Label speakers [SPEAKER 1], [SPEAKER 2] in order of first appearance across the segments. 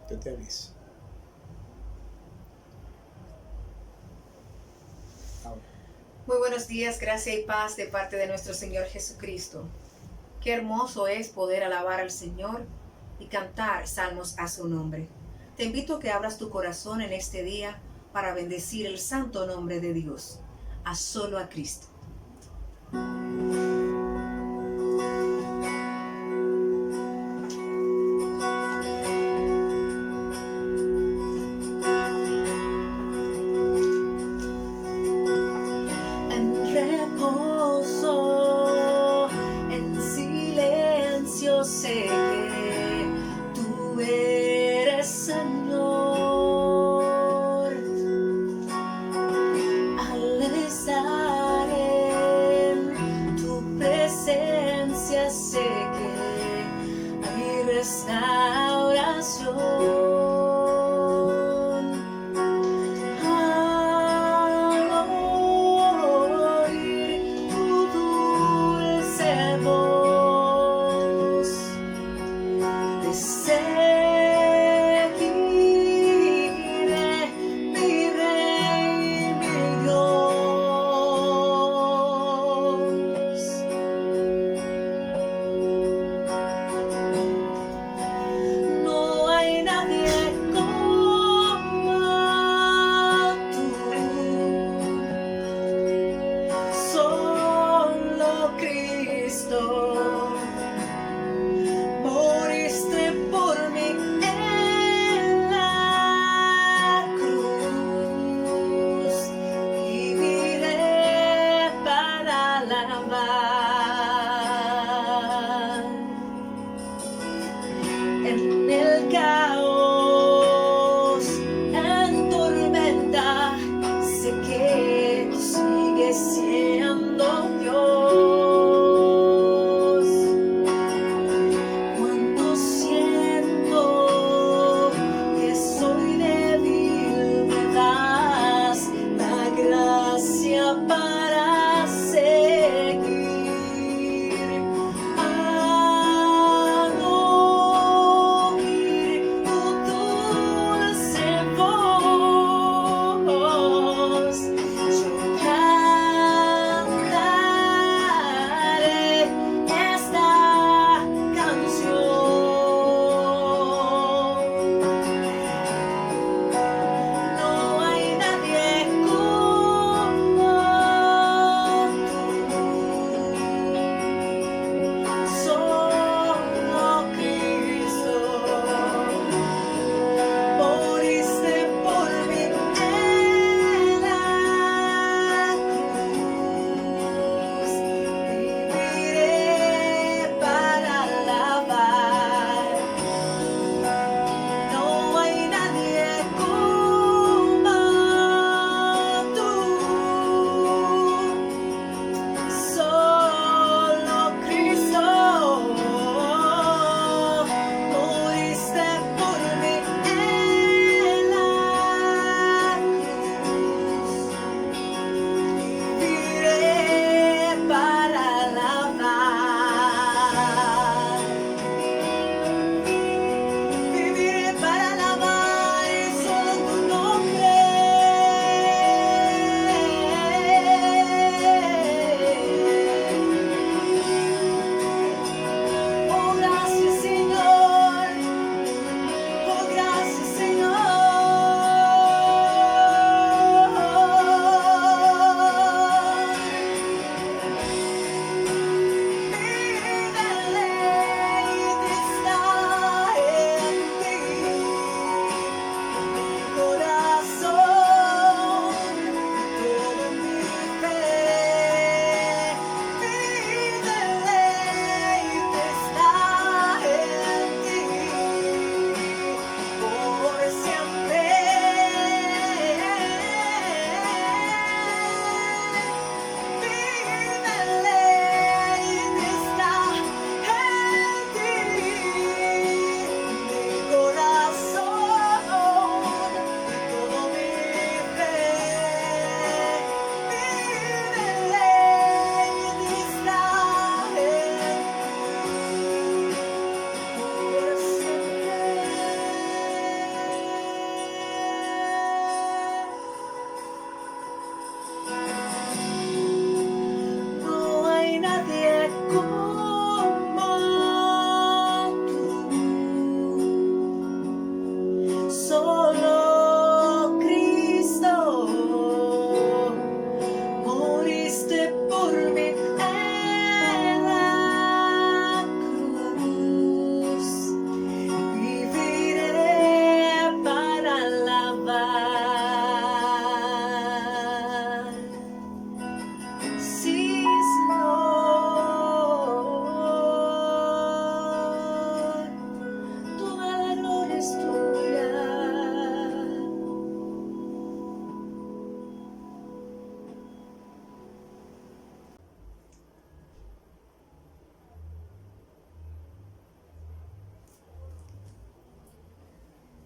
[SPEAKER 1] Yo te aviso. Ahora.
[SPEAKER 2] Muy buenos días, gracia y paz de parte de nuestro Señor Jesucristo. Qué hermoso es poder alabar al Señor y cantar salmos a su nombre. Te invito a que abras tu corazón en este día para bendecir el santo nombre de Dios, a solo a Cristo. En reposo, en silencio sé que tú eres Señor. Al estar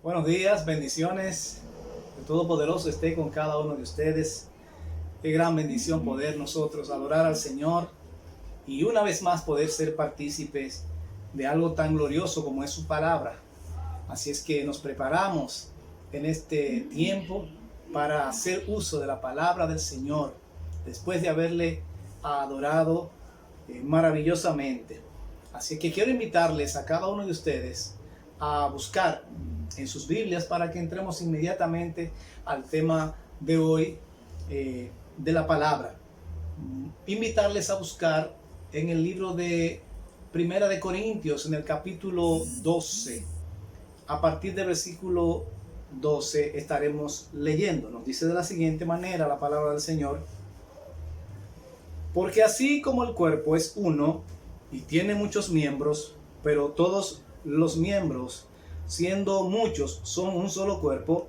[SPEAKER 1] Buenos días, bendiciones. El Todopoderoso esté con cada uno de ustedes. Qué gran bendición poder nosotros adorar al Señor y una vez más poder ser partícipes de algo tan glorioso como es su palabra. Así es que nos preparamos en este tiempo para hacer uso de la palabra del Señor después de haberle adorado maravillosamente. Así que quiero invitarles a cada uno de ustedes a buscar en sus Biblias para que entremos inmediatamente al tema de hoy de la palabra. Invitarles a buscar en el libro de Primera de Corintios, en el capítulo 12. A partir del versículo 12 estaremos leyendo. Nos dice de la siguiente manera la palabra del Señor: porque así como el cuerpo es uno y tiene muchos miembros, pero todos los miembros, siendo muchos, son un solo cuerpo,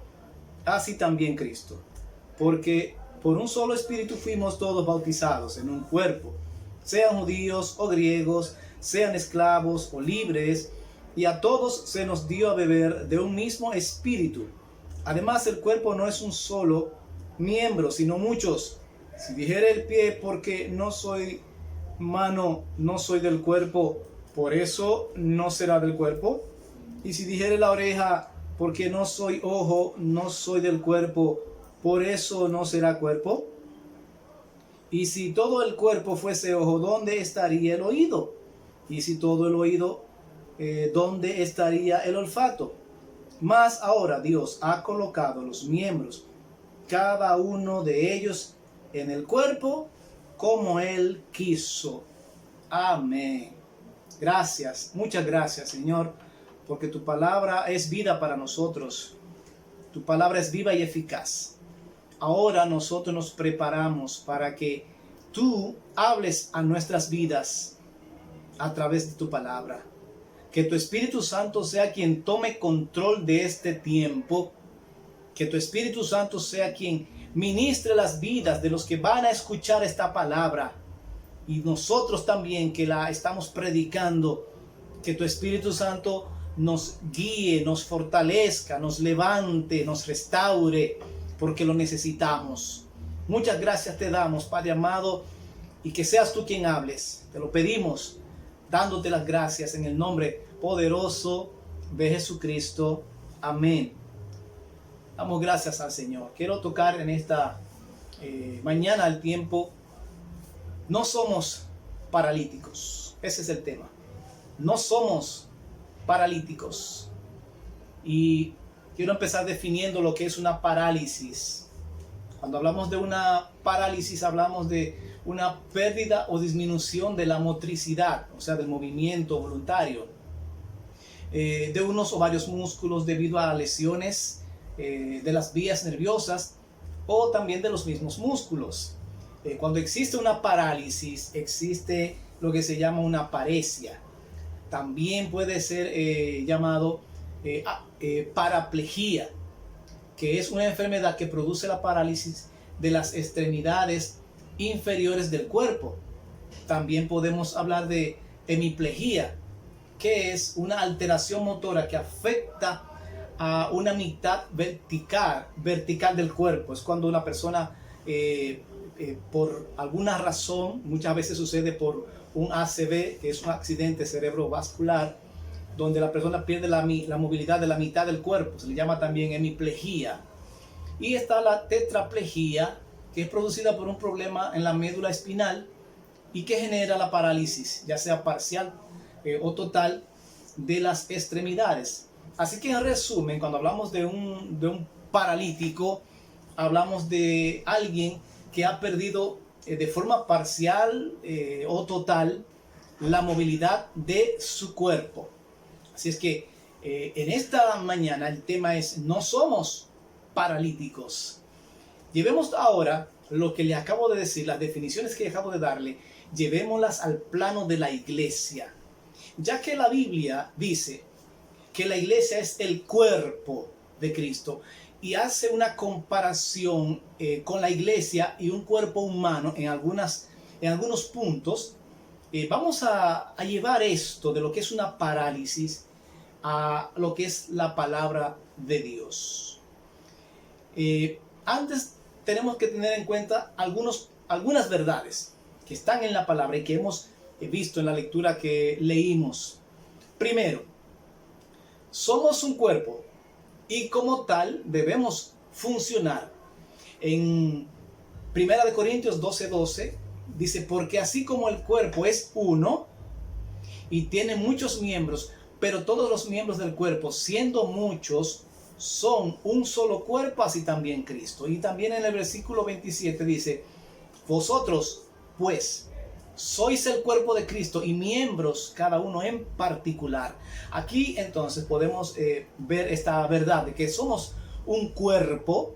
[SPEAKER 1] así también Cristo. Porque por un solo espíritu fuimos todos bautizados en un cuerpo, sean judíos o griegos, sean esclavos o libres, y a todos se nos dio a beber de un mismo espíritu. Además, el cuerpo no es un solo miembro, sino muchos. Si dijera el pie, porque no soy mano, no soy del cuerpo, por eso no será del cuerpo. Y si dijere la oreja, porque no soy ojo, no soy del cuerpo, por eso no será cuerpo. Y si todo el cuerpo fuese ojo, ¿dónde estaría el oído? Y si todo el oído, ¿dónde estaría el olfato? Mas ahora Dios ha colocado los miembros, cada uno de ellos, en el cuerpo como Él quiso. Amén. Gracias, muchas gracias, Señor, porque tu palabra es vida para nosotros. Tu palabra es viva y eficaz. Ahora nosotros nos preparamos para que tú hables a nuestras vidas a través de tu palabra. Que tu Espíritu Santo sea quien tome control de este tiempo. Que tu Espíritu Santo sea quien ministre las vidas de los que van a escuchar esta palabra. Y nosotros también que la estamos predicando. Que tu Espíritu Santo nos guíe, nos fortalezca, nos levante, nos restaure, porque lo necesitamos. Muchas gracias te damos, Padre amado, y que seas tú quien hables. Te lo pedimos, dándote las gracias en el nombre poderoso de Jesucristo. Amén. Damos gracias al Señor. Quiero tocar en esta mañana el tiempo. No somos paralíticos. Ese es el tema. No somos paralíticos. Y quiero empezar definiendo lo que es una parálisis. Cuando hablamos de una parálisis, hablamos de una pérdida o disminución de la motricidad, o sea, del movimiento voluntario, de unos o varios músculos debido a lesiones de las vías nerviosas o también de los mismos músculos. Cuando existe una parálisis, existe lo que se llama una paresia. También puede ser llamado paraplegia, que es una enfermedad que produce la parálisis de las extremidades inferiores del cuerpo. También podemos hablar de hemiplegia, que es una alteración motora que afecta a una mitad vertical del cuerpo. Es cuando una persona por alguna razón, muchas veces sucede por un ACV, que es un accidente cerebrovascular, donde la persona pierde la movilidad de la mitad del cuerpo. Se le llama también hemiplegia. Y está la tetraplegia, que es producida por un problema en la médula espinal y que genera la parálisis, ya sea parcial o total, de las extremidades. Así que en resumen, cuando hablamos de un paralítico, hablamos de alguien que ha perdido de forma parcial o total la movilidad de su cuerpo. Así es que en esta mañana el tema es: no somos paralíticos. Llevemos ahora lo que le acabo de decir, las definiciones que acabo de darle, llevémoslas al plano de la iglesia. Ya que la Biblia dice que la iglesia es el cuerpo de Cristo y hace una comparación con la iglesia y un cuerpo humano en algunos puntos, vamos a llevar esto de lo que es una parálisis a lo que es la palabra de Dios. Antes tenemos que tener en cuenta algunas verdades que están en la palabra y que hemos visto en la lectura que leímos. Primero, somos un cuerpo y como tal debemos funcionar. En 1 Corintios 12:12 dice, porque así como el cuerpo es uno y tiene muchos miembros, pero todos los miembros del cuerpo, siendo muchos, son un solo cuerpo, así también Cristo. Y también en el versículo 27 dice, vosotros pues sois el cuerpo de Cristo y miembros cada uno en particular. Aquí entonces podemos ver esta verdad de que somos un cuerpo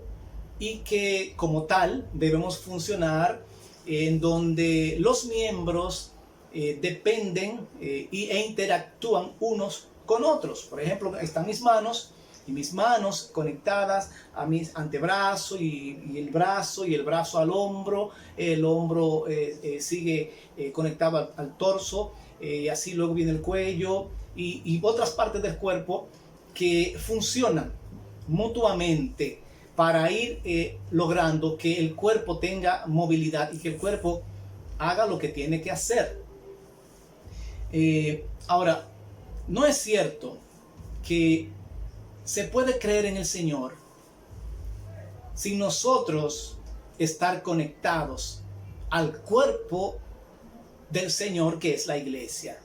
[SPEAKER 1] y que como tal debemos funcionar en donde los miembros dependen e interactúan unos con otros. Por ejemplo, están mis manos y mis manos conectadas a mis antebrazos y el brazo al hombro, el hombro sigue conectado al torso, y así luego viene el cuello y otras partes del cuerpo que funcionan mutuamente para ir logrando que el cuerpo tenga movilidad y que el cuerpo haga lo que tiene que hacer. Ahora, no es cierto que se puede creer en el Señor sin nosotros estar conectados al cuerpo del Señor, que es la iglesia.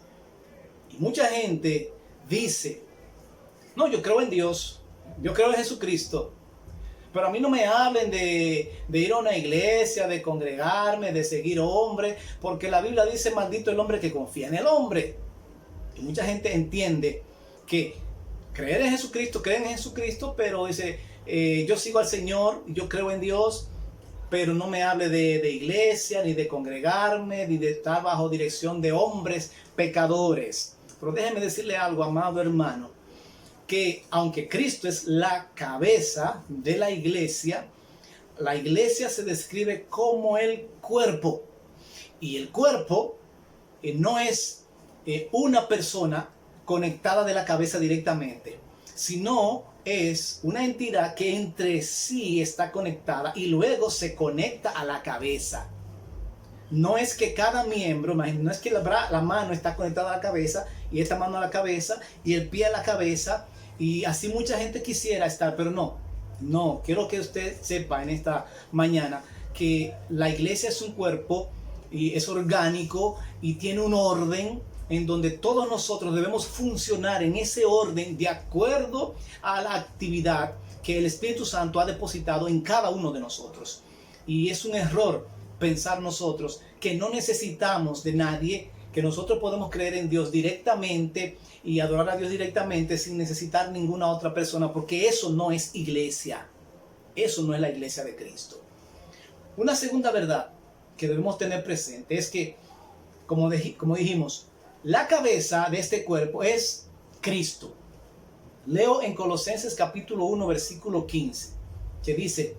[SPEAKER 1] Y mucha gente dice, no, yo creo en Dios, yo creo en Jesucristo, pero a mí no me hablen de ir a una iglesia, de congregarme, de seguir hombres, porque la Biblia dice, maldito el hombre que confía en el hombre. Y mucha gente entiende que creen en Jesucristo, pero dice, yo sigo al Señor, yo creo en Dios, pero no me hable de iglesia, ni de congregarme, ni de estar bajo dirección de hombres pecadores. Pero déjeme decirle algo, amado hermano, que aunque Cristo es la cabeza de la iglesia se describe como el cuerpo. Y el cuerpo no es una persona conectada de la cabeza directamente, sino es una entidad que entre sí está conectada y luego se conecta a la cabeza. No es que cada miembro, no es que la mano está conectada a la cabeza y esta mano a la cabeza y el pie a la cabeza, y así mucha gente quisiera estar, pero no, quiero que usted sepa en esta mañana que la iglesia es un cuerpo y es orgánico y tiene un orden en donde todos nosotros debemos funcionar en ese orden de acuerdo a la actividad que el Espíritu Santo ha depositado en cada uno de nosotros. Y es un error pensar nosotros que no necesitamos de nadie, que nosotros podemos creer en Dios directamente y adorar a Dios directamente sin necesitar ninguna otra persona, porque eso no es iglesia. Eso no es la iglesia de Cristo. Una segunda verdad que debemos tener presente es que, como dijimos, la cabeza de este cuerpo es Cristo. Leo en Colosenses capítulo 1, versículo 15, que dice,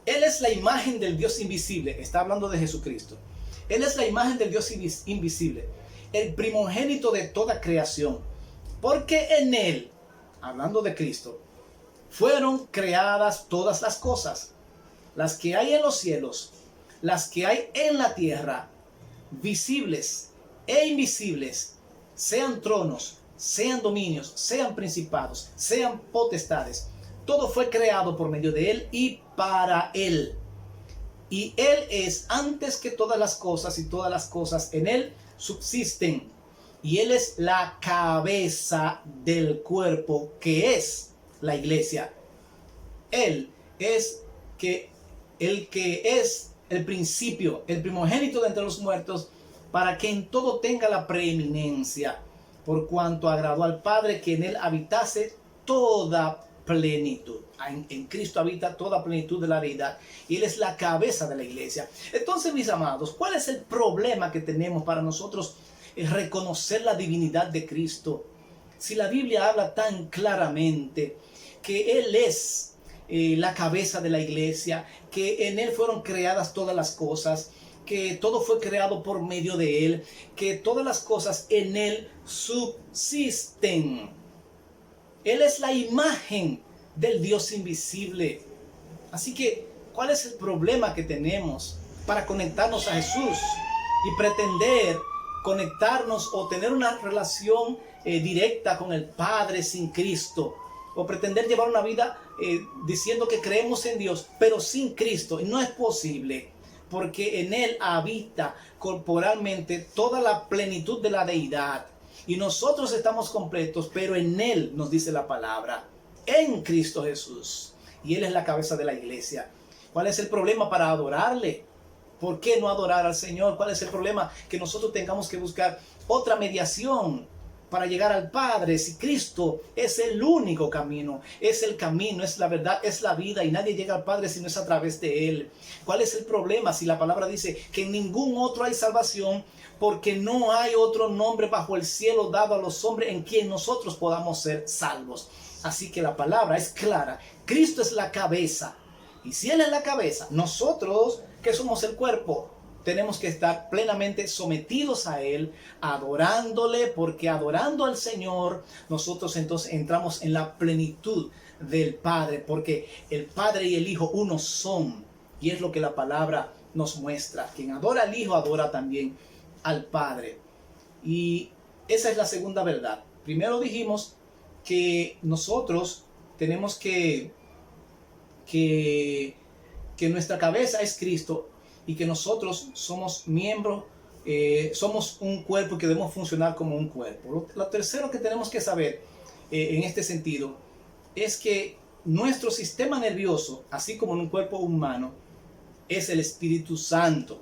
[SPEAKER 1] Él es la imagen del Dios invisible. Está hablando de Jesucristo. Él es la imagen del Dios invisible, el primogénito de toda creación. Porque en Él, hablando de Cristo, fueron creadas todas las cosas, las que hay en los cielos, las que hay en la tierra, visibles e invisibles, sean tronos, sean dominios, sean principados, sean potestades. Todo fue creado por medio de Él y para Él. Y Él es antes que todas las cosas, y todas las cosas en Él subsisten. Y Él es la cabeza del cuerpo, que es la iglesia. Él es el que es el principio, el primogénito de entre los muertos, para que en todo tenga la preeminencia, por cuanto agradó al Padre que en Él habitase toda plenitud. En Cristo habita toda plenitud de la deidad y Él es la cabeza de la iglesia. Entonces, mis amados, ¿cuál es el problema que tenemos para nosotros reconocer la divinidad de Cristo? Si la Biblia habla tan claramente que Él es la cabeza de la iglesia, que en Él fueron creadas todas las cosas, que todo fue creado por medio de Él, que todas las cosas en Él subsisten. Él es la imagen del Dios invisible. Así que, ¿cuál es el problema que tenemos para conectarnos a Jesús y pretender conectarnos o tener una relación directa con el Padre sin Cristo? O pretender llevar una vida diciendo que creemos en Dios, pero sin Cristo. Y no es posible, porque en Él habita corporalmente toda la plenitud de la deidad. Y nosotros estamos completos, pero en Él, nos dice la palabra, en Cristo Jesús. Y Él es la cabeza de la iglesia. ¿Cuál es el problema para adorarle? ¿Por qué no adorar al Señor? ¿Cuál es el problema? Que nosotros tengamos que buscar otra mediación para llegar al Padre, si Cristo es el único camino, es el camino, es la verdad, es la vida, y nadie llega al Padre si no es a través de Él. ¿Cuál es el problema? Si la palabra dice que en ningún otro hay salvación, porque no hay otro nombre bajo el cielo dado a los hombres en quien nosotros podamos ser salvos. Así que la palabra es clara. Cristo es la cabeza, y si Él es la cabeza, nosotros que somos el cuerpo, tenemos que estar plenamente sometidos a Él, adorándole, porque adorando al Señor, nosotros entonces entramos en la plenitud del Padre, porque el Padre y el Hijo uno son, y es lo que la palabra nos muestra. Quien adora al Hijo, adora también al Padre. Y esa es la segunda verdad. Primero dijimos que nosotros tenemos que nuestra cabeza es Cristo, y que nosotros somos miembros, somos un cuerpo que debemos funcionar como un cuerpo. Lo tercero que tenemos que saber en este sentido es que nuestro sistema nervioso, así como en un cuerpo humano, es el Espíritu Santo.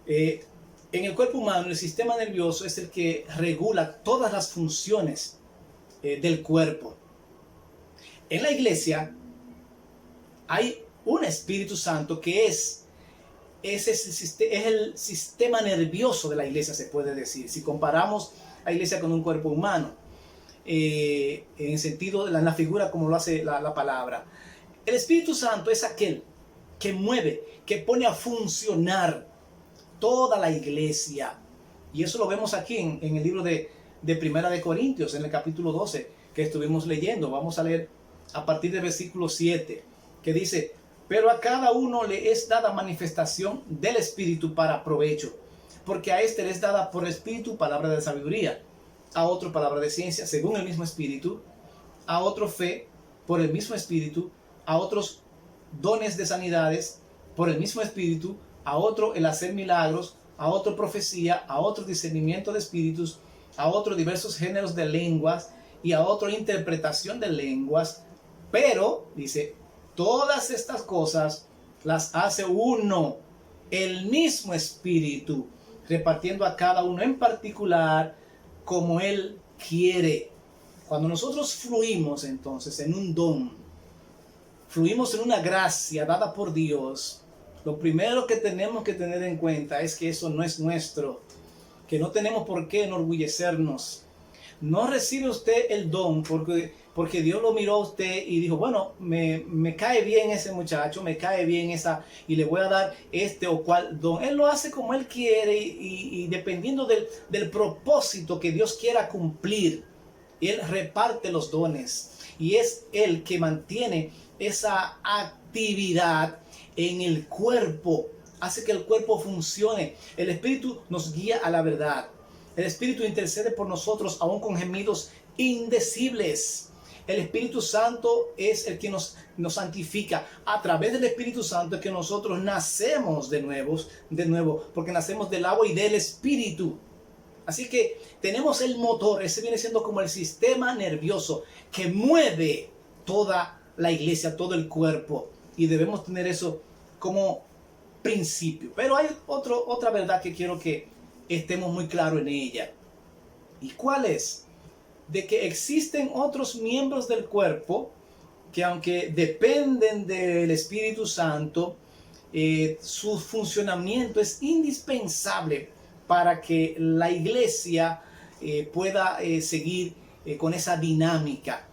[SPEAKER 1] En el cuerpo humano, el sistema nervioso es el que regula todas las funciones del cuerpo. En la iglesia hay un Espíritu Santo que es el sistema nervioso de la iglesia, se puede decir, si comparamos a la iglesia con un cuerpo humano, en el sentido, en la figura como lo hace la palabra. El Espíritu Santo es aquel que mueve, que pone a funcionar toda la iglesia, y eso lo vemos aquí en el libro de Primera de Corintios, en el capítulo 12 que estuvimos leyendo. Vamos a leer a partir del versículo 7, que dice: pero a cada uno le es dada manifestación del Espíritu para provecho, porque a este le es dada por Espíritu palabra de sabiduría, a otro palabra de ciencia según el mismo Espíritu, a otro fe por el mismo Espíritu, a otros dones de sanidades por el mismo Espíritu, a otro el hacer milagros, a otro profecía, a otro discernimiento de espíritus, a otro diversos géneros de lenguas, y a otro interpretación de lenguas. Pero, dice, todas estas cosas las hace uno, el mismo Espíritu, repartiendo a cada uno en particular como Él quiere. Cuando nosotros fluimos entonces en un don, fluimos en una gracia dada por Dios, lo primero que tenemos que tener en cuenta es que eso no es nuestro, que no tenemos por qué enorgullecernos. No recibe usted el don porque Dios lo miró a usted y dijo: bueno, me cae bien ese muchacho, me cae bien esa, y le voy a dar este o cual don. Él lo hace como Él quiere y dependiendo del propósito que Dios quiera cumplir, Él reparte los dones, y es Él que mantiene esa actividad en el cuerpo, hace que el cuerpo funcione. El Espíritu nos guía a la verdad. El Espíritu intercede por nosotros aún con gemidos indecibles. El Espíritu Santo es el que nos santifica. A través del Espíritu Santo es que nosotros nacemos de nuevo, porque nacemos del agua y del Espíritu. Así que tenemos el motor, ese viene siendo como el sistema nervioso que mueve toda la iglesia, todo el cuerpo, y debemos tener eso como principio. Pero hay otra verdad que quiero que estemos muy claros en ella. ¿Y cuál es? De que existen otros miembros del cuerpo que, aunque dependen del Espíritu Santo, su funcionamiento es indispensable para que la iglesia pueda seguir con esa dinámica.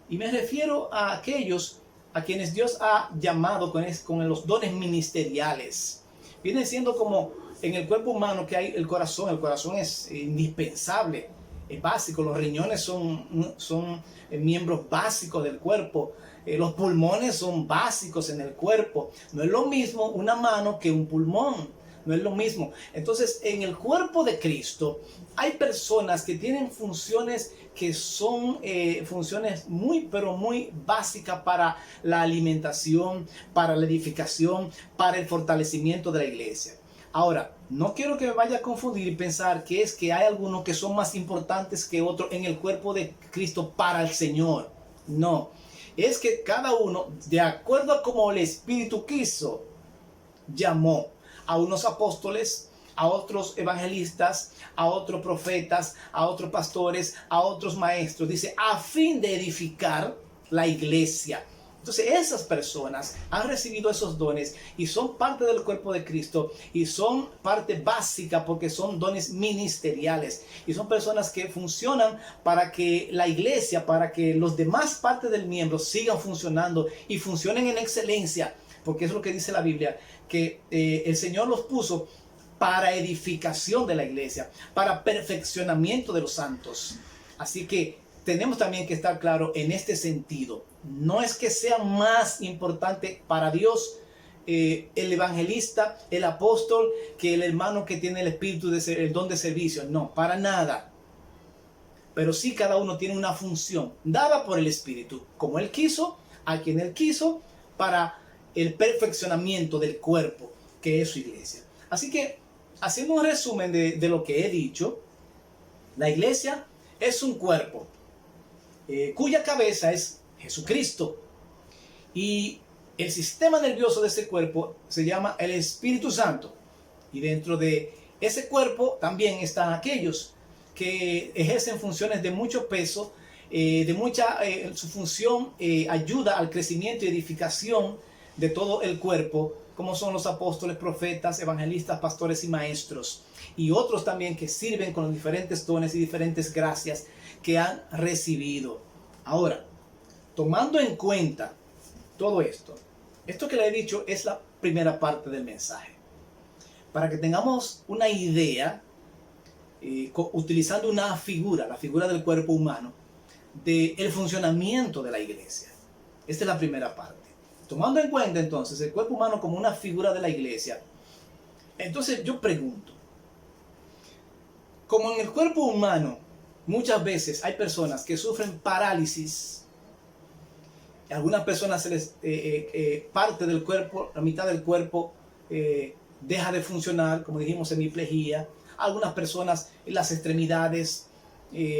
[SPEAKER 1] Y me refiero a aquellos a quienes Dios ha llamado con los dones ministeriales. Viene siendo como en el cuerpo humano que hay el corazón. El corazón es indispensable. básico. Los riñones son miembros básicos del cuerpo. Los pulmones son básicos en el cuerpo. No es lo mismo una mano que un pulmón. No es lo mismo. Entonces, en el cuerpo de Cristo hay personas que tienen funciones que son funciones pero muy básicas para la alimentación, para la edificación, para el fortalecimiento de la iglesia. Ahora, no quiero que me vaya a confundir y pensar que es que hay algunos que son más importantes que otros en el cuerpo de Cristo para el Señor. No, es que cada uno, de acuerdo a como el Espíritu quiso, llamó a unos apóstoles, a otros evangelistas, a otros profetas, a otros pastores, a otros maestros. Dice, a fin de edificar la iglesia. Entonces esas personas han recibido esos dones y son parte del cuerpo de Cristo y son parte básica porque son dones ministeriales y son personas que funcionan para que la iglesia, para que los demás partes del miembro sigan funcionando y funcionen en excelencia, porque es lo que dice la Biblia, que el Señor los puso para edificación de la iglesia, para perfeccionamiento de los santos. Así que tenemos también que estar claros en este sentido. No es que sea más importante para Dios el evangelista, el apóstol, que el hermano que tiene el espíritu, el don de servicio. No, para nada. Pero sí cada uno tiene una función dada por el Espíritu, como Él quiso, a quien Él quiso, para el perfeccionamiento del cuerpo, que es su iglesia. Así que, haciendo un resumen de lo que he dicho, la iglesia es un cuerpo cuya cabeza es Jesucristo. Y el sistema nervioso de ese cuerpo se llama el Espíritu Santo. Y dentro de ese cuerpo también están aquellos que ejercen funciones de mucho peso, su función ayuda al crecimiento y edificación de todo el cuerpo, como son los apóstoles, profetas, evangelistas, pastores y maestros. Y otros también que sirven con los diferentes dones y diferentes gracias que han recibido. Ahora, tomando en cuenta todo esto que le he dicho es la primera parte del mensaje. Para que tengamos una idea, utilizando una figura, la figura del cuerpo humano, del funcionamiento de la iglesia. Esta es la primera parte. Tomando en cuenta entonces el cuerpo humano como una figura de la iglesia, entonces yo pregunto, como en el cuerpo humano muchas veces hay personas que sufren parálisis, algunas personas se les parte del cuerpo, la mitad del cuerpo deja de funcionar, como dijimos, hemiplegia, algunas personas en las extremidades,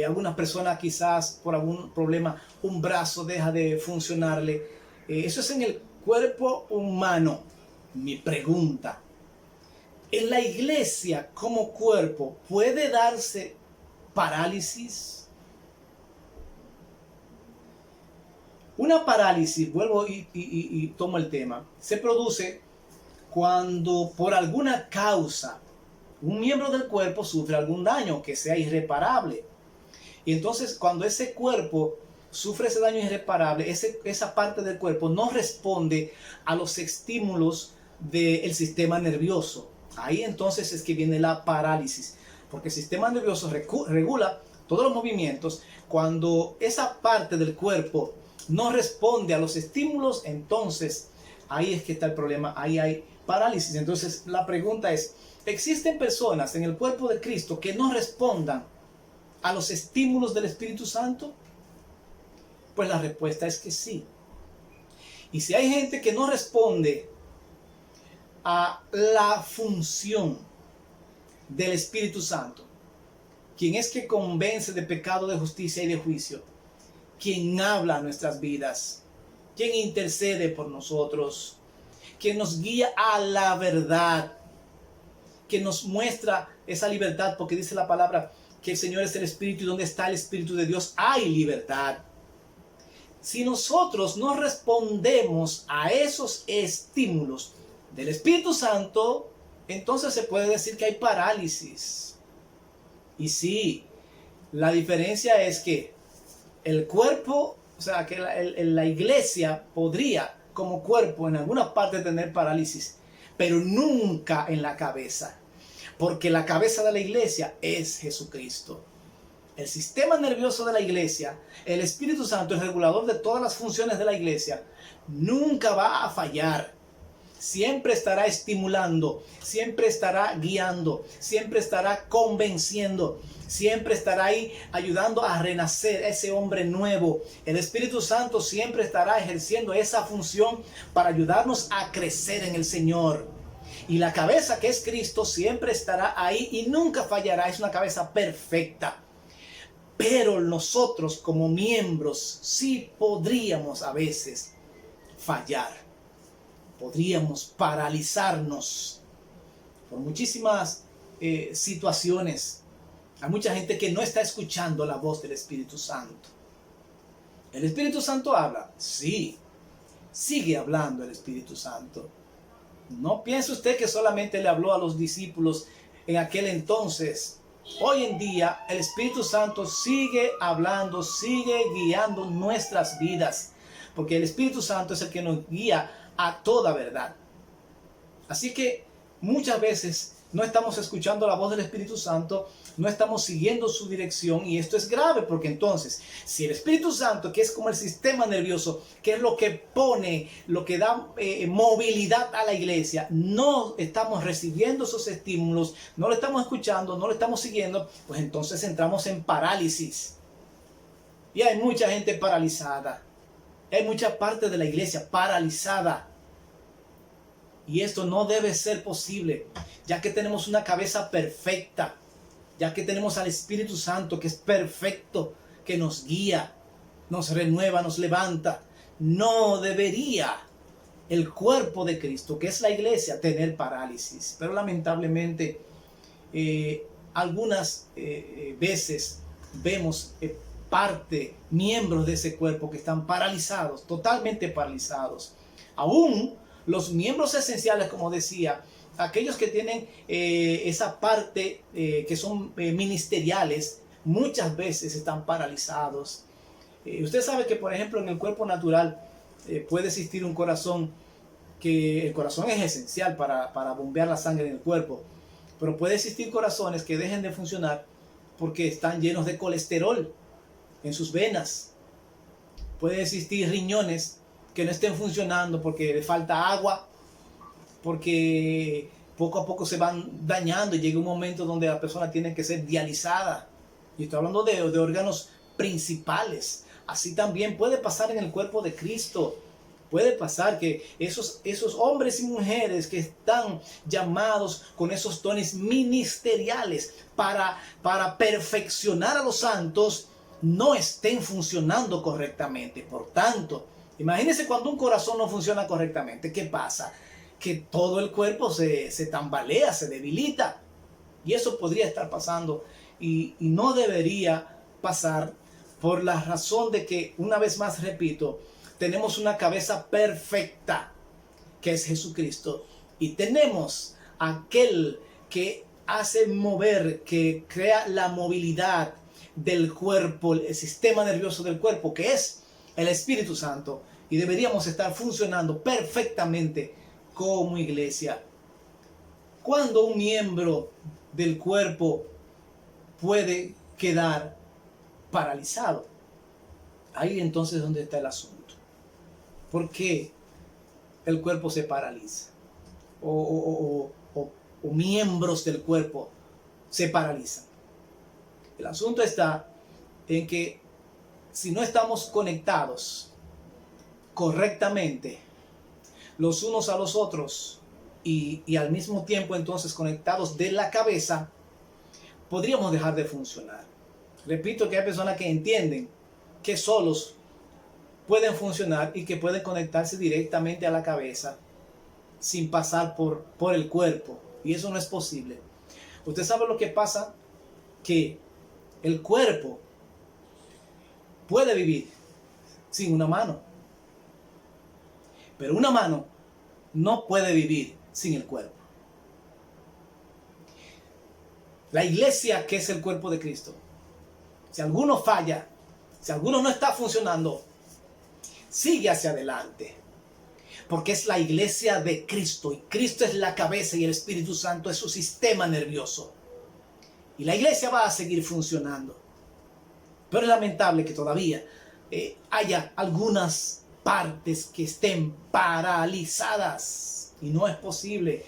[SPEAKER 1] algunas personas quizás por algún problema un brazo deja de funcionarle. Eso es en el cuerpo humano. Mi pregunta, ¿en la iglesia como cuerpo puede darse parálisis? Una parálisis, vuelvo y tomo el tema, se produce cuando por alguna causa un miembro del cuerpo sufre algún daño que sea irreparable. Y entonces cuando ese cuerpo sufre ese daño irreparable, esa parte del cuerpo no responde a los estímulos del sistema nervioso. Ahí entonces es que viene la parálisis, porque el sistema nervioso regula todos los movimientos. Cuando esa parte del cuerpo no responde a los estímulos, entonces ahí es que está el problema, ahí hay parálisis. Entonces la pregunta es, ¿existen personas en el cuerpo de Cristo que no respondan a los estímulos del Espíritu Santo? Pues la respuesta es que sí. Y si hay gente que no responde a la función del Espíritu Santo, quien es que convence de pecado, de justicia y de juicio, quien habla a nuestras vidas, quien intercede por nosotros, quien nos guía a la verdad, que nos muestra esa libertad, porque dice la palabra que el Señor es el Espíritu y donde está el Espíritu de Dios hay libertad. Si nosotros no respondemos a esos estímulos del Espíritu Santo, entonces se puede decir que hay parálisis. Y sí, la diferencia es que el cuerpo, o sea, que la iglesia podría como cuerpo en alguna parte tener parálisis, pero nunca en la cabeza, porque la cabeza de la iglesia es Jesucristo. el sistema nervioso de la iglesia, el Espíritu Santo, el regulador de todas las funciones de la iglesia, nunca va a fallar. Siempre estará estimulando, siempre estará guiando, siempre estará convenciendo, siempre estará ahí ayudando a renacer a ese hombre nuevo. El Espíritu Santo siempre estará ejerciendo esa función para ayudarnos a crecer en el Señor. Y la cabeza, que es Cristo, siempre estará ahí y nunca fallará. Es una cabeza perfecta. Pero nosotros como miembros sí podríamos a veces fallar. Podríamos paralizarnos por muchísimas situaciones. Hay mucha gente que no está escuchando la voz del Espíritu Santo. ¿El Espíritu Santo habla? Sí, sigue hablando el Espíritu Santo. No piense usted que solamente le habló a los discípulos en aquel entonces. Hoy en día el Espíritu Santo sigue hablando, sigue guiando nuestras vidas. Porque el Espíritu Santo es el que nos guía a toda verdad. Así que muchas veces no estamos escuchando la voz del Espíritu Santo, no estamos siguiendo su dirección, y esto es grave, porque entonces si el Espíritu Santo, que es como el sistema nervioso, que es lo que pone, lo que da movilidad a la iglesia, no estamos recibiendo esos estímulos, no lo estamos escuchando, no lo estamos siguiendo, pues entonces entramos en parálisis. Y hay mucha gente paralizada. Hay mucha parte de la iglesia paralizada. Y esto no debe ser posible, ya que tenemos una cabeza perfecta, ya que tenemos al Espíritu Santo, que es perfecto, que nos guía, nos renueva, nos levanta. No debería el cuerpo de Cristo, que es la iglesia, tener parálisis. Pero lamentablemente, algunas veces vemos miembros de ese cuerpo que están paralizados, totalmente paralizados. Aún los miembros esenciales, como decía, aquellos que tienen esa parte que son ministeriales, muchas veces están paralizados. Usted sabe que, por ejemplo, en el cuerpo natural puede existir un corazón, que el corazón es esencial para bombear la sangre en el cuerpo, pero puede existir corazones que dejen de funcionar porque están llenos de colesterol en sus venas. Puede existir riñones que no estén funcionando porque le falta agua, porque poco a poco se van dañando y llega un momento donde la persona tiene que ser dializada. Y estoy hablando de órganos principales. Así también puede pasar en el cuerpo de Cristo. Puede pasar que esos hombres y mujeres que están llamados con esos dones ministeriales para perfeccionar a los santos, no estén funcionando correctamente. Por tanto, imagínense cuando un corazón no funciona correctamente, ¿qué pasa? Que todo el cuerpo se tambalea, se debilita. Y eso podría estar pasando y no debería pasar, por la razón de que, una vez más repito, tenemos una cabeza perfecta, que es Jesucristo, y tenemos aquel que hace mover, que crea la movilidad del cuerpo, el sistema nervioso del cuerpo, que es el Espíritu Santo, y deberíamos estar funcionando perfectamente como iglesia. ¿Cuándo un miembro del cuerpo puede quedar paralizado? Ahí entonces es donde está el asunto. ¿Por qué el cuerpo se paraliza? O miembros del cuerpo se paralizan. El asunto está en que si no estamos conectados correctamente los unos a los otros y al mismo tiempo entonces conectados de la cabeza, podríamos dejar de funcionar. Repito que hay personas que entienden que solos pueden funcionar y que pueden conectarse directamente a la cabeza sin pasar por el cuerpo, y eso no es posible. Usted sabe lo que pasa, que el cuerpo puede vivir sin una mano, pero una mano no puede vivir sin el cuerpo. La iglesia, que es el cuerpo de Cristo, si alguno falla, si alguno no está funcionando, sigue hacia adelante, porque es la iglesia de Cristo, y Cristo es la cabeza y el Espíritu Santo es su sistema nervioso, y la iglesia va a seguir funcionando. Pero es lamentable que todavía haya algunas partes que estén paralizadas y no es posible.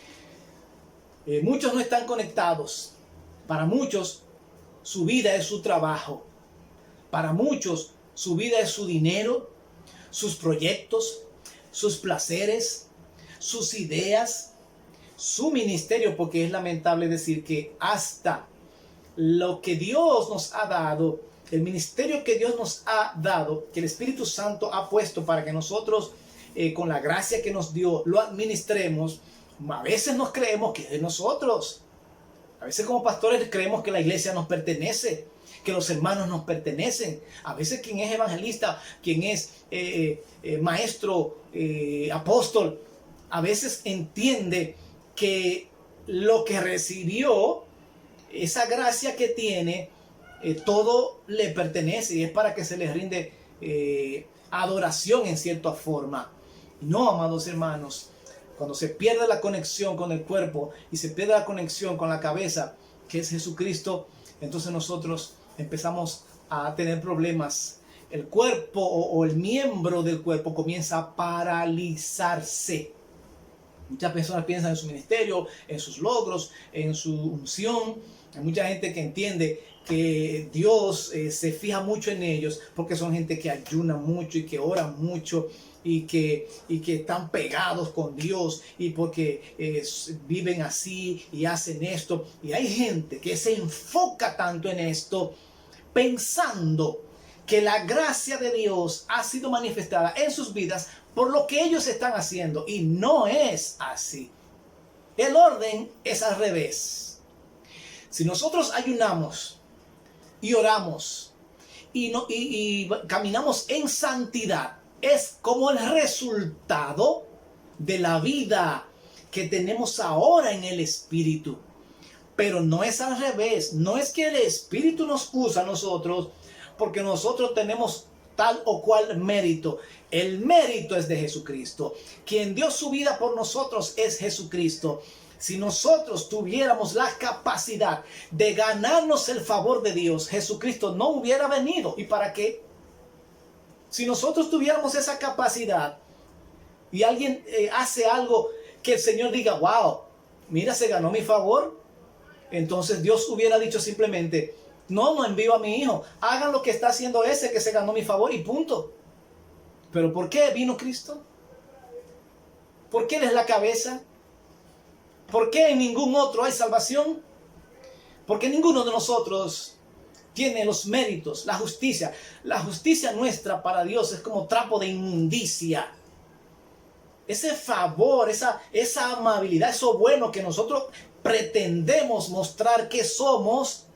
[SPEAKER 1] Muchos no están conectados. Para muchos su vida es su trabajo. Para muchos su vida es su dinero, sus proyectos, sus placeres, sus ideas, su ministerio, porque es lamentable decir que hasta lo que Dios nos ha dado, el ministerio que Dios nos ha dado, que el Espíritu Santo ha puesto para que nosotros, con la gracia que nos dio, lo administremos, a veces nos creemos que es de nosotros. A veces como pastores creemos que la iglesia nos pertenece, que los hermanos nos pertenecen. A veces quien es evangelista, quien es maestro, apóstol, a veces entiende que lo que recibió, esa gracia que tiene, todo le pertenece y es para que se les rinde adoración en cierta forma. No, amados hermanos, cuando se pierde la conexión con el cuerpo y se pierde la conexión con la cabeza, que es Jesucristo, entonces nosotros empezamos a tener problemas. El cuerpo o el miembro del cuerpo comienza a paralizarse. Muchas personas piensan en su ministerio, en sus logros, en su unción. Hay mucha gente que entiende que Dios se fija mucho en ellos porque son gente que ayuna mucho y que ora mucho y que están pegados con Dios y porque viven así y hacen esto. Y hay gente que se enfoca tanto en esto pensando que la gracia de Dios ha sido manifestada en sus vidas por lo que ellos están haciendo, y no es así. El orden es al revés. Si nosotros ayunamos y oramos y caminamos en santidad, es como el resultado de la vida que tenemos ahora en el Espíritu. Pero no es al revés. No es que el Espíritu nos usa a nosotros porque nosotros tenemos tal o cual mérito. El mérito es de Jesucristo. Quien dio su vida por nosotros es Jesucristo. Si nosotros tuviéramos la capacidad de ganarnos el favor de Dios, Jesucristo no hubiera venido. ¿Y para qué? Si nosotros tuviéramos esa capacidad y alguien hace algo que el Señor diga, wow, mira, se ganó mi favor, entonces Dios hubiera dicho simplemente, no envío a mi hijo, hagan lo que está haciendo ese que se ganó mi favor y punto. ¿Pero por qué vino Cristo? ¿Por qué Él es la cabeza? ¿Por qué en ningún otro hay salvación? Porque ninguno de nosotros tiene los méritos, la justicia. La justicia nuestra para Dios es como trapo de inmundicia. Ese favor, esa amabilidad, eso bueno que nosotros pretendemos mostrar que somos,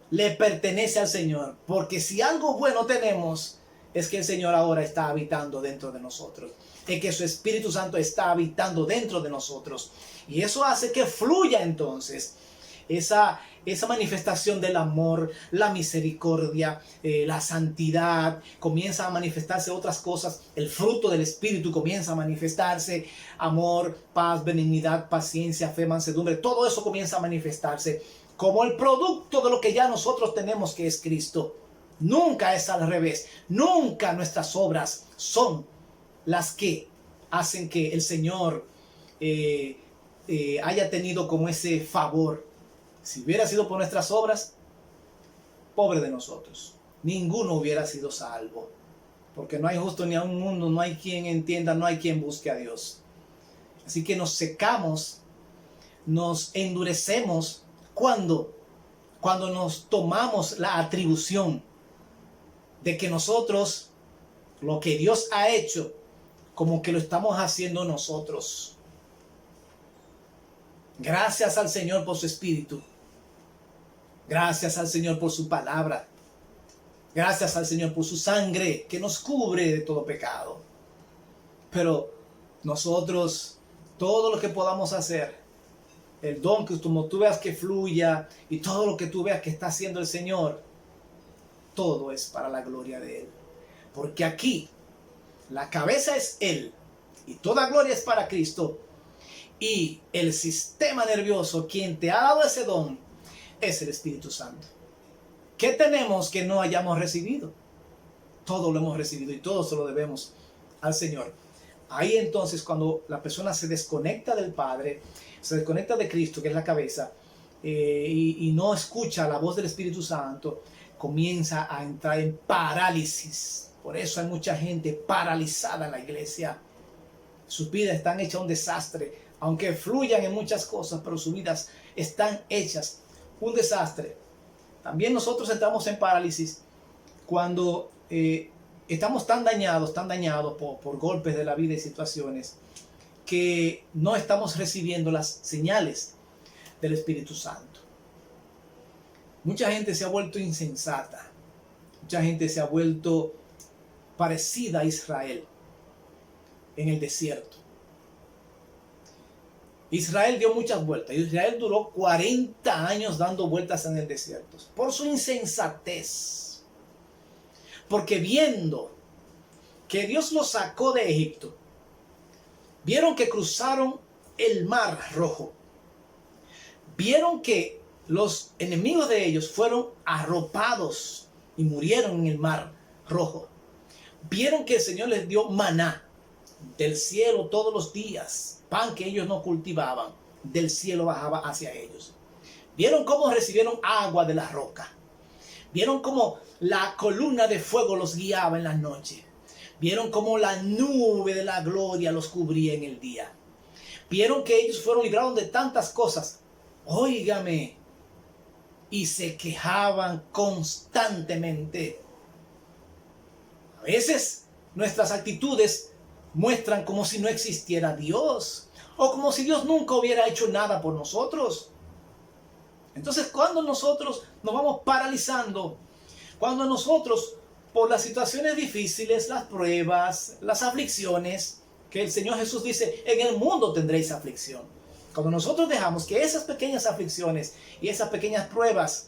[SPEAKER 1] le pertenece al Señor. Porque si algo bueno tenemos, es que el Señor ahora está habitando dentro de nosotros. Es que su Espíritu Santo está habitando dentro de nosotros. Y eso hace que fluya entonces esa manifestación del amor, la misericordia, la santidad. Comienza a manifestarse otras cosas. El fruto del Espíritu comienza a manifestarse. Amor, paz, benignidad, paciencia, fe, mansedumbre. Todo eso comienza a manifestarse como el producto de lo que ya nosotros tenemos, que es Cristo. Nunca es al revés. Nunca nuestras obras son las que hacen que el Señor haya tenido como ese favor. Si hubiera sido por nuestras obras, pobre de nosotros. Ninguno hubiera sido salvo. Porque no hay justo ni a un mundo, no hay quien entienda, no hay quien busque a Dios. Así que nos secamos, nos endurecemos cuando nos tomamos la atribución de que nosotros, lo que Dios ha hecho, como que lo estamos haciendo nosotros. Gracias al Señor por su Espíritu. Gracias al Señor por su palabra. Gracias al Señor por su sangre que nos cubre de todo pecado. Pero nosotros, todo lo que podamos hacer, el don que tú veas que fluya y todo lo que tú veas que está haciendo el Señor, todo es para la gloria de Él. Porque aquí la cabeza es Él y toda gloria es para Cristo. Y el sistema nervioso, quien te ha dado ese don, es el Espíritu Santo, ¿Qué tenemos que no hayamos recibido? Todo lo hemos recibido y todo se lo debemos al Señor. Ahí entonces, cuando la persona se desconecta del Padre, se desconecta de Cristo, que es la cabeza, y no escucha la voz del Espíritu Santo, comienza a entrar en parálisis. Por eso hay mucha gente paralizada en la iglesia. Sus vidas están hechas un desastre, aunque fluyan en muchas cosas, pero sus vidas están hechas un desastre. También nosotros entramos en parálisis cuando estamos tan dañados por golpes de la vida y situaciones, que no estamos recibiendo las señales del Espíritu Santo. Mucha gente se ha vuelto insensata. Mucha gente se ha vuelto parecida a Israel en el desierto. Israel dio muchas vueltas. Israel duró 40 años dando vueltas en el desierto por su insensatez. Porque viendo que Dios los sacó de Egipto, vieron que cruzaron el Mar Rojo, vieron que los enemigos de ellos fueron arropados y murieron en el Mar Rojo, vieron que el Señor les dio maná del cielo todos los días, pan que ellos no cultivaban, del cielo bajaba hacia ellos. Vieron cómo recibieron agua de la roca. Vieron cómo la columna de fuego los guiaba en la noche. Vieron cómo la nube de la gloria los cubría en el día. Vieron que ellos fueron librados de tantas cosas. Óigame. Y se quejaban constantemente. A veces nuestras actitudes muestran como si no existiera Dios, o como si Dios nunca hubiera hecho nada por nosotros. Entonces, cuando nosotros nos vamos paralizando, cuando nosotros, por las situaciones difíciles, las pruebas, las aflicciones, que el Señor Jesús dice, en el mundo tendréis aflicción. Cuando nosotros dejamos que esas pequeñas aflicciones y esas pequeñas pruebas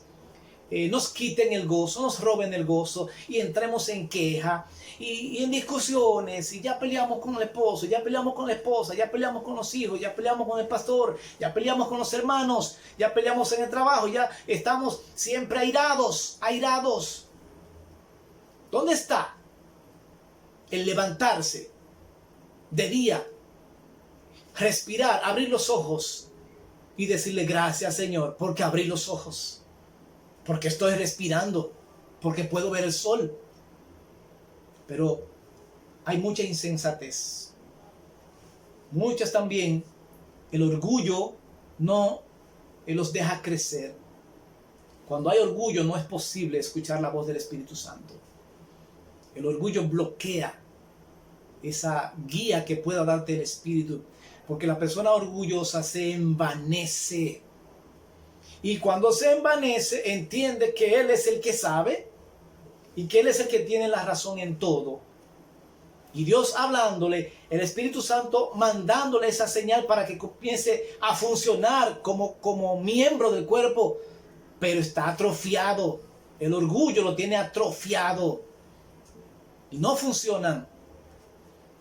[SPEAKER 1] nos quiten el gozo, nos roben el gozo, y entremos en queja y en discusiones, y ya peleamos con el esposo, ya peleamos con la esposa, ya peleamos con los hijos, ya peleamos con el pastor, ya peleamos con los hermanos, ya peleamos en el trabajo, ya estamos siempre airados. ¿Dónde está el levantarse de día, respirar, abrir los ojos y decirle gracias, Señor, porque abrí los ojos? Porque estoy respirando, porque puedo ver el sol. Pero hay mucha insensatez. Muchas también, el orgullo no los deja crecer. Cuando hay orgullo no es posible escuchar la voz del Espíritu Santo. El orgullo bloquea esa guía que pueda darte el Espíritu, porque la persona orgullosa se envanece. Y cuando se envanece, entiende que Él es el que sabe y que Él es el que tiene la razón en todo. Y Dios hablándole, el Espíritu Santo mandándole esa señal para que comience a funcionar como miembro del cuerpo, pero está atrofiado. El orgullo lo tiene atrofiado y no funcionan.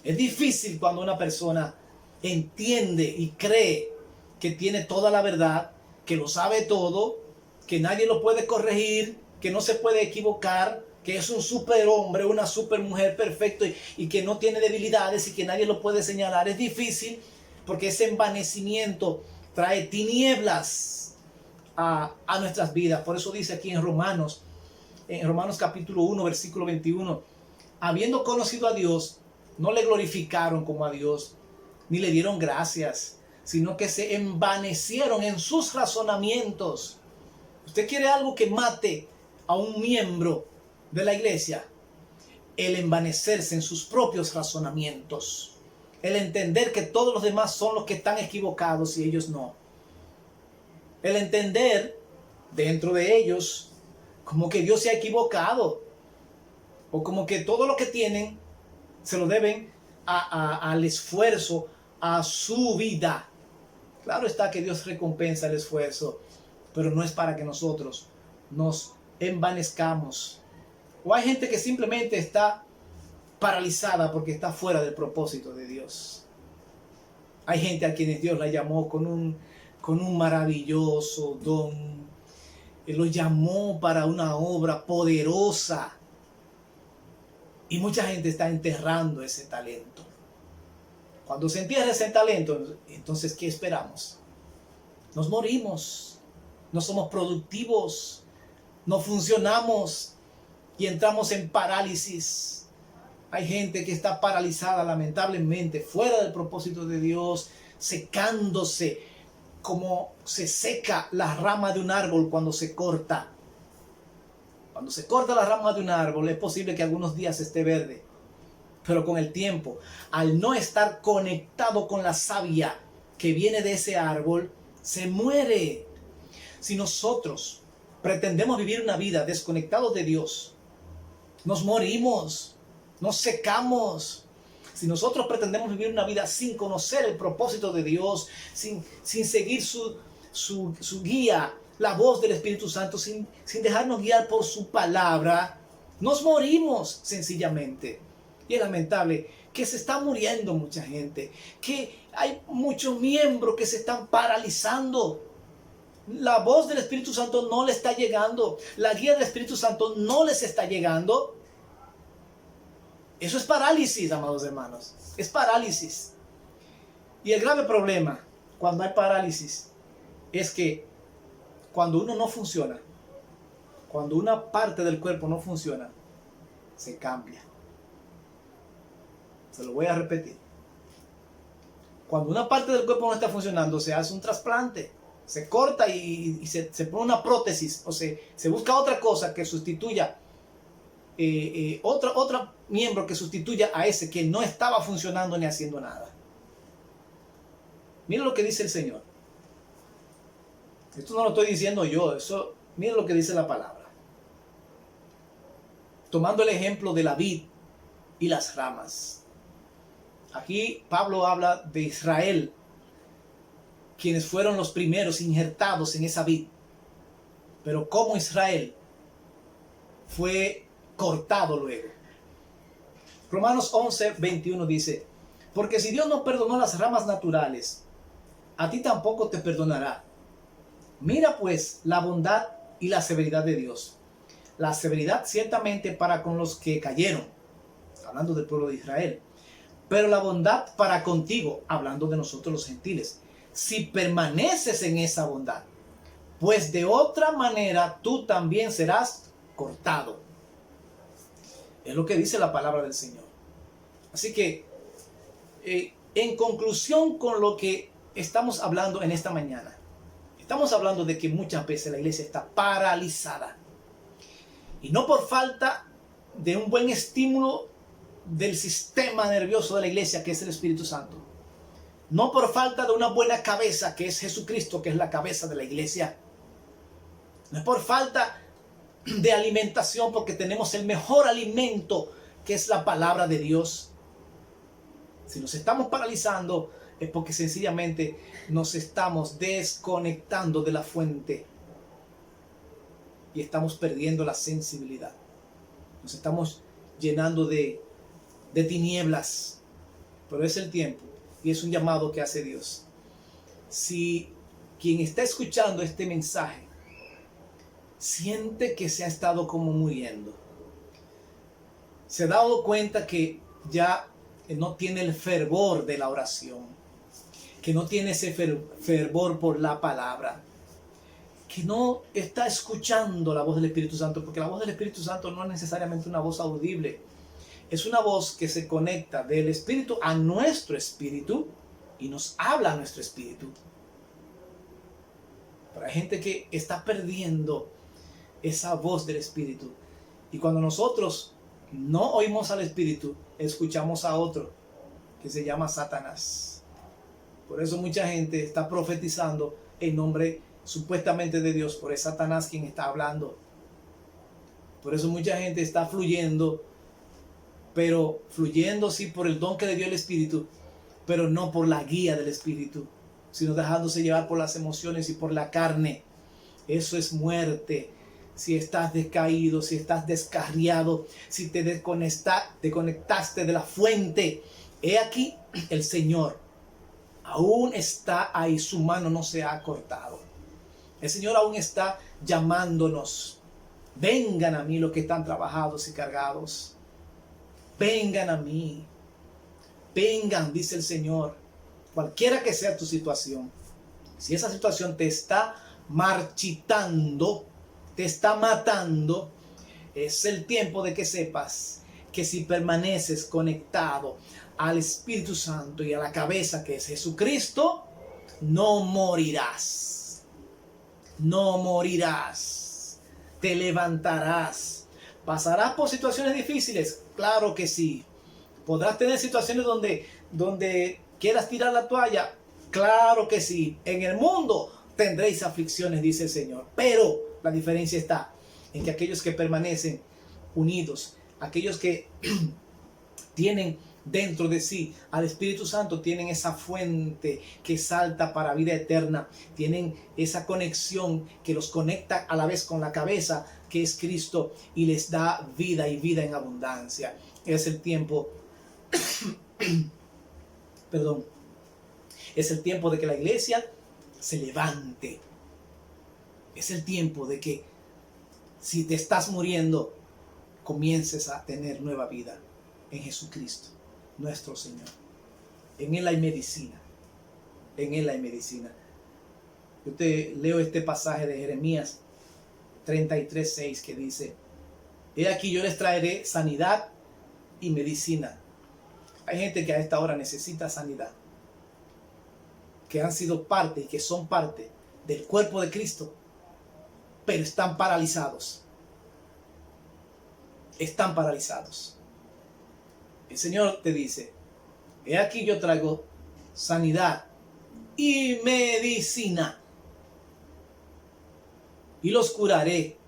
[SPEAKER 1] Es difícil cuando una persona entiende y cree que tiene toda la verdad, que lo sabe todo, que nadie lo puede corregir, que no se puede equivocar, que es un superhombre, una supermujer perfecto y que no tiene debilidades y que nadie lo puede señalar. Es difícil porque ese envanecimiento trae tinieblas a nuestras vidas. Por eso dice aquí en Romanos capítulo 1, versículo 21, habiendo conocido a Dios, no le glorificaron como a Dios, ni le dieron gracias, sino que se envanecieron en sus razonamientos. ¿Usted quiere algo que mate a un miembro de la iglesia? El envanecerse en sus propios razonamientos. El entender que todos los demás son los que están equivocados y ellos no. El entender dentro de ellos como que Dios se ha equivocado, o como que todo lo que tienen se lo deben al esfuerzo, a su vida. Claro está que Dios recompensa el esfuerzo, pero no es para que nosotros nos envanezcamos. O hay gente que simplemente está paralizada porque está fuera del propósito de Dios. Hay gente a quienes Dios la llamó con un maravilloso don, Él lo llamó para una obra poderosa. Y mucha gente está enterrando ese talento. Cuando se entierra ese talento, entonces, ¿qué esperamos? Nos morimos, no somos productivos, no funcionamos y entramos en parálisis. Hay gente que está paralizada, lamentablemente, fuera del propósito de Dios, secándose, como se seca la rama de un árbol cuando se corta. Cuando se corta la rama de un árbol, es posible que algunos días esté verde, pero con el tiempo, al no estar conectado con la savia que viene de ese árbol, se muere. Si nosotros pretendemos vivir una vida desconectados de Dios, nos morimos, nos secamos. Si nosotros pretendemos vivir una vida sin conocer el propósito de Dios, sin seguir su guía, la voz del Espíritu Santo, sin dejarnos guiar por su palabra, nos morimos sencillamente. Y es lamentable que se está muriendo mucha gente, que hay muchos miembros que se están paralizando. La voz del Espíritu Santo no le está llegando, la guía del Espíritu Santo no les está llegando. Eso es parálisis, amados hermanos, es parálisis. Y el grave problema cuando hay parálisis es que cuando uno no funciona, cuando una parte del cuerpo no funciona, se cambia. Se lo voy a repetir. Cuando una parte del cuerpo no está funcionando, se hace un trasplante, se corta y se pone una prótesis, o se busca otra cosa que sustituya, otro miembro que sustituya a ese que no estaba funcionando ni haciendo nada. Miren lo que dice el Señor. Esto no lo estoy diciendo yo, miren lo que dice la palabra. Tomando el ejemplo de la vid y las ramas. Aquí Pablo habla de Israel, quienes fueron los primeros injertados en esa vid. Pero como Israel fue cortado luego. Romanos 11, 21 dice: porque si Dios no perdonó las ramas naturales, a ti tampoco te perdonará. Mira pues la bondad y la severidad de Dios. La severidad ciertamente para con los que cayeron, hablando del pueblo de Israel, pero la bondad para contigo, hablando de nosotros los gentiles, si permaneces en esa bondad, pues de otra manera tú también serás cortado. Es lo que dice la palabra del Señor. Así que, en conclusión con lo que estamos hablando en esta mañana, estamos hablando de que muchas veces la iglesia está paralizada. Y no por falta de un buen estímulo del sistema nervioso de la iglesia, que es el Espíritu Santo. No por falta de una buena cabeza, que es Jesucristo, que es la cabeza de la iglesia. No es por falta de alimentación, porque tenemos el mejor alimento, que es la palabra de Dios. Si nos estamos paralizando, es porque sencillamente nos estamos desconectando de la fuente y estamos perdiendo la sensibilidad. Nos estamos llenando de tinieblas, pero es el tiempo y es un llamado que hace Dios. Si quien está escuchando este mensaje siente que se ha estado como muriendo, se ha dado cuenta que ya no tiene el fervor de la oración, que no tiene ese fervor por la palabra, que no está escuchando la voz del Espíritu Santo, porque la voz del Espíritu Santo no es necesariamente una voz audible, es una voz que se conecta del Espíritu a nuestro espíritu y nos habla a nuestro espíritu. Pero hay gente que está perdiendo esa voz del Espíritu, y cuando nosotros no oímos al Espíritu, escuchamos a otro que se llama Satanás. Por eso mucha gente está profetizando en nombre supuestamente de Dios, pero es Satanás quien está hablando. Por eso mucha gente está fluyendo, pero fluyendo sí por el don que le dio el Espíritu, pero no por la guía del Espíritu, sino dejándose llevar por las emociones y por la carne. Eso es muerte. Si estás decaído, si estás descarriado, si te desconectaste de la fuente, he aquí el Señor aún está ahí, su mano no se ha cortado. El Señor aún está llamándonos. Vengan a mí los que están trabajados y cargados. Vengan a mí. Vengan, dice el Señor. Cualquiera que sea tu situación. Si esa situación te está marchitando, te está matando, es el tiempo de que sepas que si permaneces conectado al Espíritu Santo y a la cabeza que es Jesucristo, no morirás. No morirás. Te levantarás. ¿Pasarás por situaciones difíciles? Claro que sí. ¿Podrás tener situaciones donde quieras tirar la toalla? Claro que sí. En el mundo tendréis aflicciones, dice el Señor. Pero la diferencia está en que aquellos que permanecen unidos, aquellos que tienen dentro de sí al Espíritu Santo, tienen esa fuente que salta para vida eterna, tienen esa conexión que los conecta a la vez con la cabeza que es Cristo y les da vida y vida en abundancia. Es el tiempo perdón, es el tiempo de que la iglesia se levante. Es el tiempo de que si te estás muriendo, comiences a tener nueva vida en Jesucristo, nuestro Señor. En Él hay medicina. En Él hay medicina. Yo te leo este pasaje de Jeremías 33:6 que dice: He aquí yo les traeré sanidad y medicina. Hay gente que a esta hora necesita sanidad, que han sido parte y que son parte del cuerpo de Cristo, pero están paralizados. Están paralizados. El Señor te dice: he aquí yo traigo sanidad y medicina, y los curaré,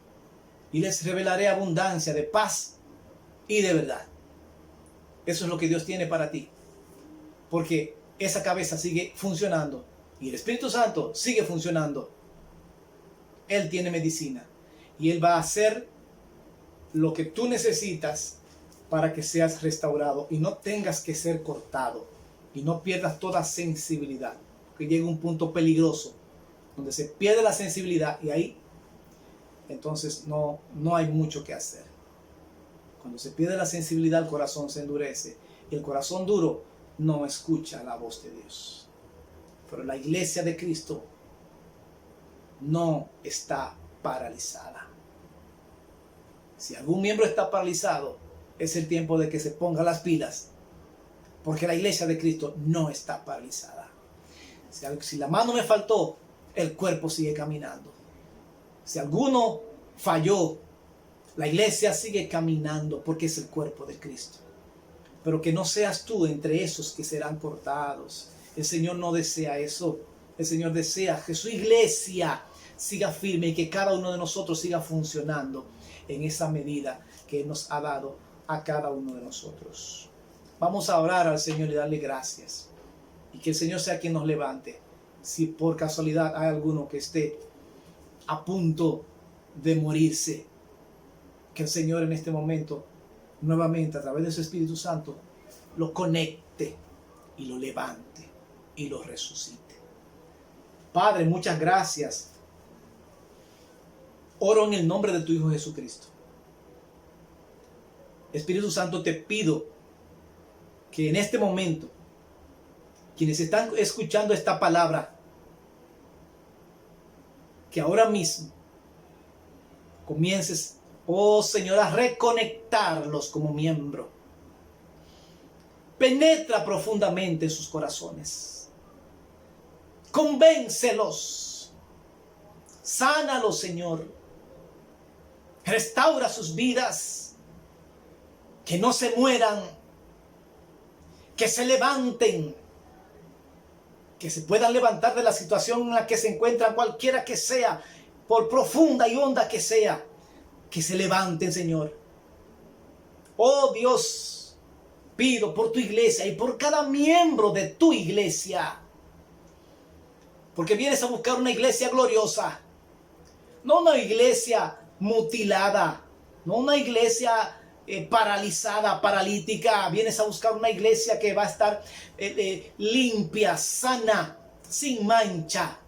[SPEAKER 1] y les revelaré abundancia de paz y de verdad. Eso es lo que Dios tiene para ti, porque esa cabeza sigue funcionando y el Espíritu Santo sigue funcionando. Él tiene medicina y Él va a hacer lo que tú necesitas para que seas restaurado y no tengas que ser cortado y no pierdas toda sensibilidad, porque llega un punto peligroso donde se pierde la sensibilidad y ahí entonces no hay mucho que hacer. Cuando se pierde la sensibilidad, el corazón se endurece y el corazón duro no escucha la voz de Dios. Pero la iglesia de Cristo no está paralizada. Si algún miembro está paralizado, es el tiempo de que se ponga las pilas, porque la iglesia de Cristo no está paralizada. Si la mano me faltó, el cuerpo sigue caminando. Si alguno falló, la iglesia sigue caminando porque es el cuerpo de Cristo. Pero que no seas tú entre esos que serán cortados. El Señor no desea eso. El Señor desea que su iglesia siga firme y que cada uno de nosotros siga funcionando en esa medida que Él nos ha dado a cada uno de nosotros. Vamos a orar al Señor y darle gracias. Y que el Señor sea quien nos levante. Si por casualidad hay alguno que esté a punto de morirse, que el Señor en este momento, nuevamente a través de su Espíritu Santo, lo conecte y lo levante y lo resucite. Padre, muchas gracias. Oro en el nombre de tu Hijo Jesucristo. Espíritu Santo, te pido que en este momento, quienes están escuchando esta palabra, que ahora mismo comiences, oh Señor, a reconectarlos como miembro. Penetra profundamente en sus corazones. Convéncelos. Sánalos, Señor. Restaura sus vidas. Que no se mueran. Que se levanten. Que se puedan levantar de la situación en la que se encuentran, cualquiera que sea, por profunda y honda que sea. Que se levanten, Señor. Oh Dios, pido por tu iglesia y por cada miembro de tu iglesia. Porque vienes a buscar una iglesia gloriosa. No una iglesia mutilada. No una iglesia paralizada, paralítica. Vienes a buscar una iglesia que va a estar limpia, sana, sin mancha.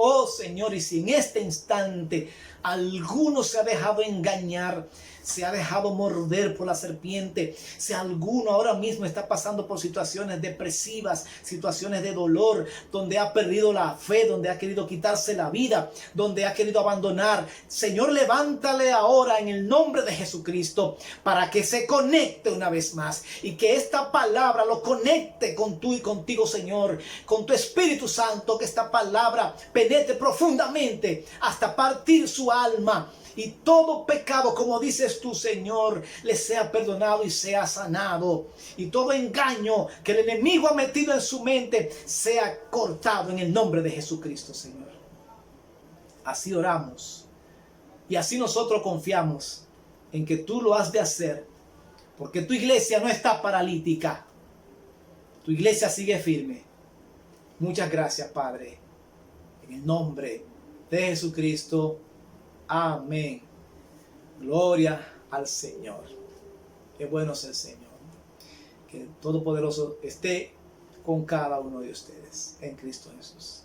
[SPEAKER 1] Oh Señor, y si en este instante alguno se ha dejado engañar, se ha dejado morder por la serpiente, si alguno ahora mismo está pasando por situaciones depresivas, situaciones de dolor, donde ha perdido la fe, donde ha querido quitarse la vida, donde ha querido abandonar, Señor, levántale ahora en el nombre de Jesucristo para que se conecte una vez más y que esta palabra lo conecte con tú y contigo, Señor, con tu Espíritu Santo, que esta palabra penetre profundamente hasta partir su alma. Y todo pecado, como dices tú, Señor, le sea perdonado y sea sanado. Y todo engaño que el enemigo ha metido en su mente sea cortado en el nombre de Jesucristo, Señor. Así oramos. Y así nosotros confiamos en que tú lo has de hacer. Porque tu iglesia no está paralítica. Tu iglesia sigue firme. Muchas gracias, Padre. En el nombre de Jesucristo. Amén. Gloria al Señor. Qué bueno es el Señor. Que el Todopoderoso esté con cada uno de ustedes en Cristo Jesús.